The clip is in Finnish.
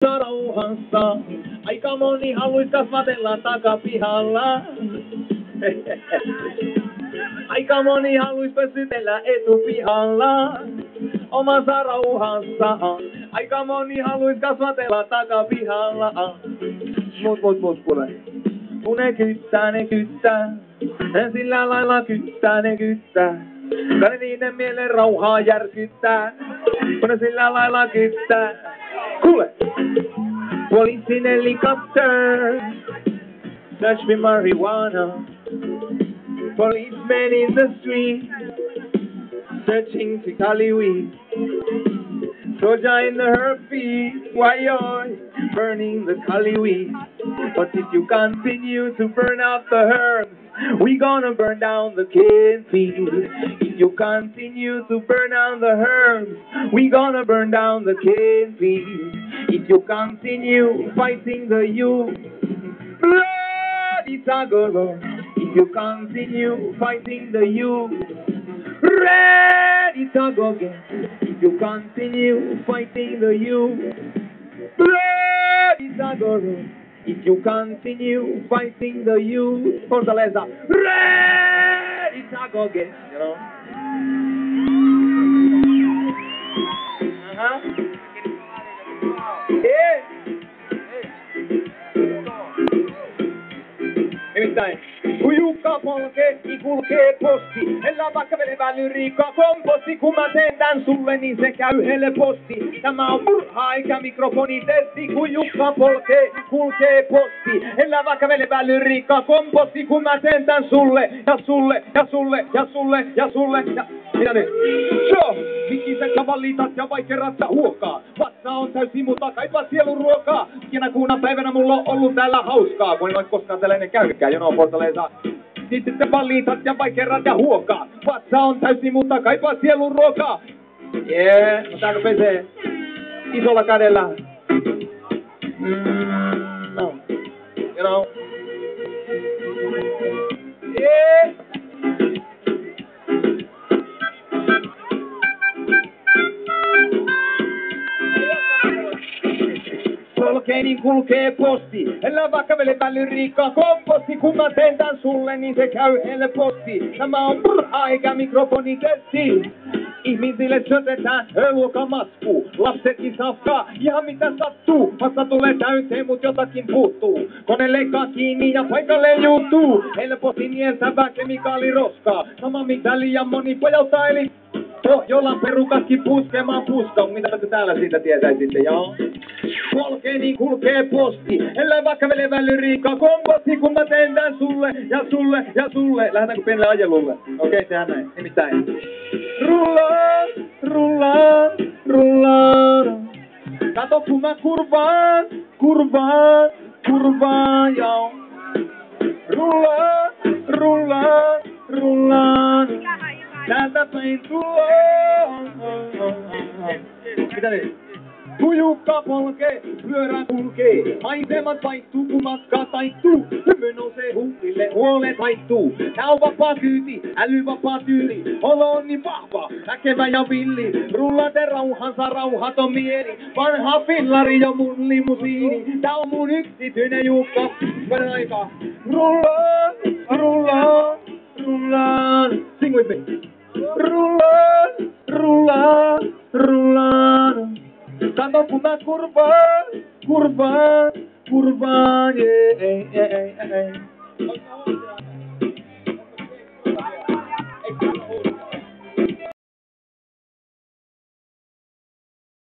Rauhassa, aika moni haluis kasvatella takapihalla. Aika moni haluis pössytellä etupihalla. Omassa rauhassaan, aika moni haluis kasvatella takapihalla. Mut kuule. Kun ne kyttää, sillä lailla ne kyttää. Kai niiden mielen rauhaa järkyttää, kun ne sillä lailla kyttää. Kuule! Poliisin helicopter, touch me marijuana. Policemen in the street, searching for Cali weed. Soldier in the heartbeat, why you're burning the Cali weed. But if you continue to burn out the herbs, we gonna burn down the cane field. If you continue to burn down the herbs, we gonna burn down the cane field. If you continue fighting the youth, blood is a go. If you continue fighting the youth, red is a go. If you continue fighting the youth, blood is a go. If you continue fighting the youth, Fortaleza, red is a go. You know. Yeah. Nimittäin, kun Jukka polkee, niin kulkee posti. Ellä vaikka velevä lyriikka komposti. Kun mä teen tän sulle, niin se käy helposti. Tämä on murha eikä mikrofonitesti. Kun Jukka polkee, niin kulkee posti. Ellä vaikka velevä lyriikka komposti. Kun mä teen tän sulle, ja sulle, ja sulle, ja sulle, ja sulle, ja... Mitä nyt? Joo! Mikiset sä valitat ja vaikerat sä huokaa. Vatsa on täysin, mutta kaipaa sielun ruokaa. Ikinä kuuna päivänä mulla on ollut täällä hauskaa. Kun en ois koskaan tällainen käynytkään, jono Fortaleza. Sitten te valitat ja vaikerat ja huokaa. Vatsa on täysin, mutta kaipaa sielun ruokaa. Jee, no tääkö pesee? Isolla kädellä. No. You know. Jee. Polkee niin kulkee posti, ellä vaikka velevä lyriikka komposti. Kun mä teen tän sulle, niin se käy helposti. Tämä on murha eikä mikrofonitesti. Ihmisille syötetään luokamasku. Lapsetkin safkaa, ihan mitä sattuu. Vasta tulee täyteen, mut jotakin puuttuu. Kone leikkaa kiinni ja paikalle juuttuu. Helposti nieltävää kemikaaliroskaa. Sama mitä liian moni pojautaa eli... Pohjolan perukatkin puskemaan puskaan. Mitä te täällä siitä tietäisitte, joo? Polkee niin kulkee posti. Ellä vaikka velevä lyriikka komposti. Kun mä teen tän sulle, ja sulle, ja sulle. Lähdetäänkö pienelle ajelulle? Okei, tehdään näin. Nimittäin. Rullaa, rullaa, rullaa. Kato kun mä kurvaan, kurvaan, kurvaan, joo. Rullaa, rullaa, rullaa. Täältä päin tullaan. Mitä nyt? Kun Jukka polkee, pyörä kulkee. Maisemat vaihtuu, kun matka taittuu. Hymy nousee huulille, huolet taittuu. Tää on vapaa kyyti, älyvapaa tyyli. Olo on niin vahva, väkevä ja villi. Rullate rauhansa, rauhaton mieli. Vanha fillari ja mun limusiini. Tää on mun yksityinen Jukka. Päivän aikaa. Rullaan, rullaan, rullaan. Sing with me. Rullaan, rullaan, rullaan. Kato kun mä kurvaan, kurvaan, kurvaan, yeah, yeah, yeah, yeah.